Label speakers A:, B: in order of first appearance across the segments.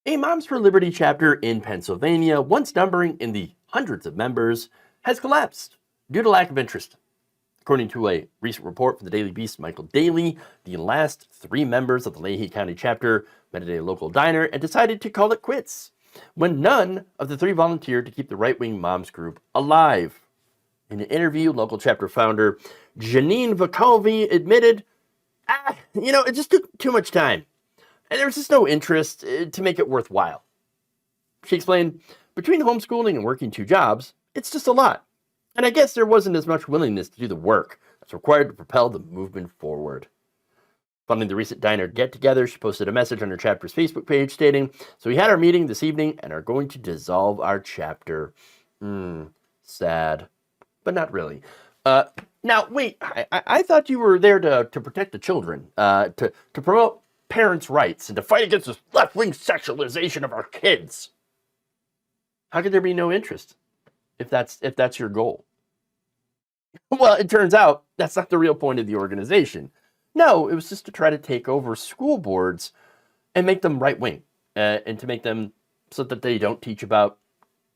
A: A Moms for Liberty chapter in Pennsylvania, once numbering in the hundreds of members, has collapsed due to lack of interest. According to a recent report from the Daily Beast, Michael Daly, the last 3 members of the Leahy County chapter met at a local diner and decided to call it quits, when none of the 3 volunteered to keep the right-wing moms group alive. In an interview, local chapter founder Janine Vakovi admitted, it just took too much time, and there was just no interest to make it worthwhile. She explained, between homeschooling and working 2 jobs, it's just a lot. And I guess there wasn't as much willingness to do the work that's required to propel the movement forward. Following the recent diner get-together, she posted a message on her chapter's Facebook page stating, "So we had our meeting this evening and are going to dissolve our chapter." Sad. But not really. Now, wait, I thought you were there to protect the children, to promote parents' rights, and to fight against this left-wing sexualization of our kids. How could there be no interest if that's your goal? Well, it turns out that's not the real point of the organization. No, it was just to try to take over school boards and make them right-wing, and to make them so that they don't teach about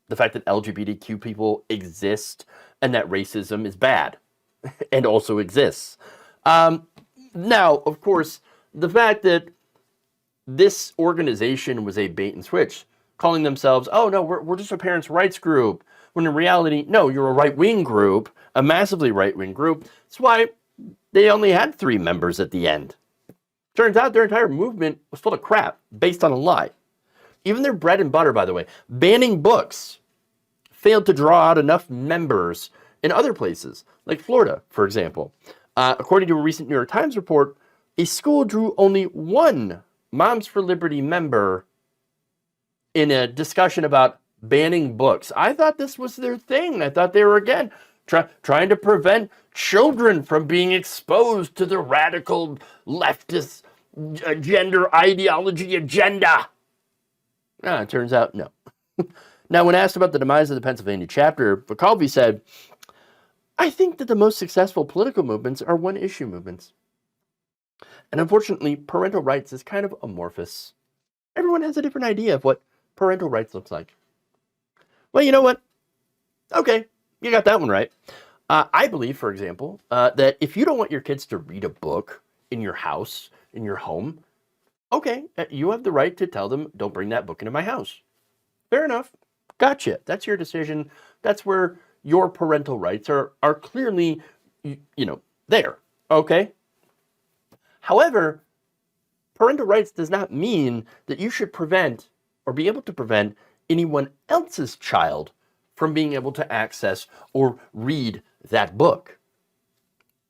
A: the fact that LGBTQ people exist and that racism is bad and also exists. Now, of course, the fact that this organization was a bait and switch, calling themselves, oh no, we're just a parents' rights group, when in reality, no, you're a right-wing group, a massively right-wing group. That's why they only had 3 members at the end. Turns out their entire movement was full of crap, based on a lie. Even their bread and butter, by the way, banning books, failed to draw out enough members in other places, like Florida, for example. According to a recent New York Times report, a school drew only 1 Moms for Liberty member in a discussion about banning books. I thought this was their thing. I thought they were, again, trying to prevent children from being exposed to the radical leftist gender ideology agenda. It turns out no. Now, when asked about the demise of the Pennsylvania chapter, Vakalvi said, "I think that the most successful political movements are one-issue movements. And unfortunately, parental rights is kind of amorphous. Everyone has a different idea of what parental rights looks like." Well, you know what? Okay, you got that one right. I believe, for example, that if you don't want your kids to read a book in your house, in your home, okay, you have the right to tell them, don't bring that book into my house. Fair enough. Gotcha. That's your decision. That's where your parental rights are clearly, there. Okay? However, parental rights does not mean that you should prevent or be able to prevent anyone else's child from being able to access or read that book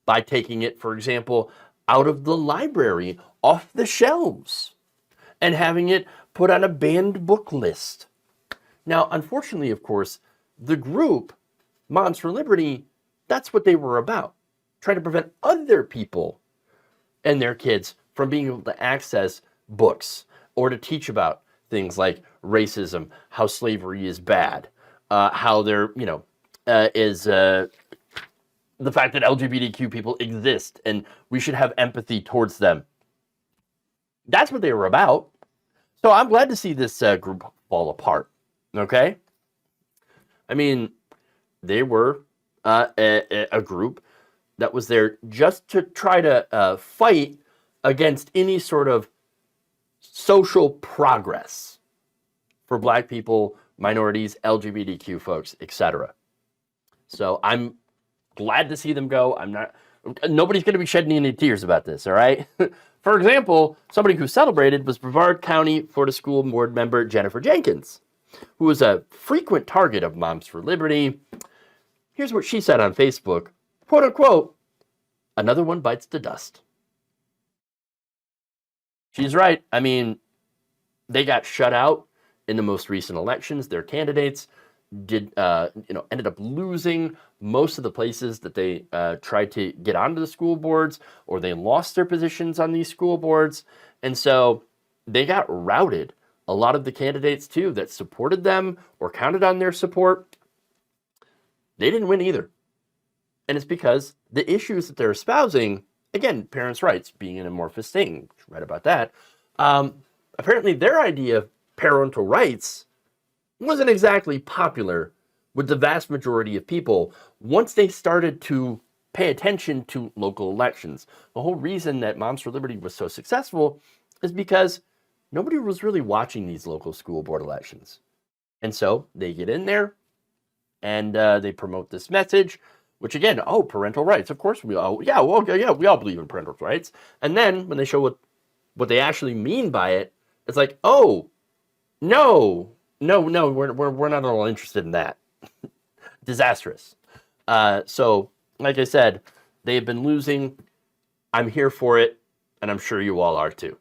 A: by taking it, for example, out of the library, off the shelves, and having it put on a banned book list. Now, unfortunately, of course, the group, Moms for Liberty, that's what they were about, trying to prevent other people and their kids from being able to access books or to teach about things like racism, how slavery is bad, how there, is the fact that LGBTQ people exist and we should have empathy towards them. That's what they were about. So I'm glad to see this group fall apart. Okay? I mean, they were a group that was there just to try to fight against any sort of social progress for Black people, minorities, LGBTQ folks, etc. So I'm glad to see them go. Nobody's going to be shedding any tears about this, all right? For example, somebody who celebrated was Brevard County Florida School Board member Jennifer Jenkins, who was a frequent target of Moms for Liberty. Here's what she said on Facebook, quote unquote, "Another one bites the dust." She's right. I mean, they got shut out in the most recent elections. Their candidates ended up losing most of the places that they tried to get onto the school boards, or they lost their positions on these school boards. And so they got routed. A lot of the candidates, too, that supported them or counted on their support, they didn't win either. And it's because the issues that they're espousing, again, parents' rights being an amorphous thing, read about that. Apparently their idea of parental rights wasn't exactly popular with the vast majority of people once they started to pay attention to local elections. The whole reason that Moms for Liberty was so successful is because nobody was really watching these local school board elections. And so they get in there and they promote this message, which again, oh, parental rights. Of course we all, yeah, well, yeah, we all believe in parental rights. And then when they show what they actually mean by it, it's like, oh, no, we're not at all interested in that. Disastrous. So, like I said, they've been losing. I'm here for it, and I'm sure you all are too.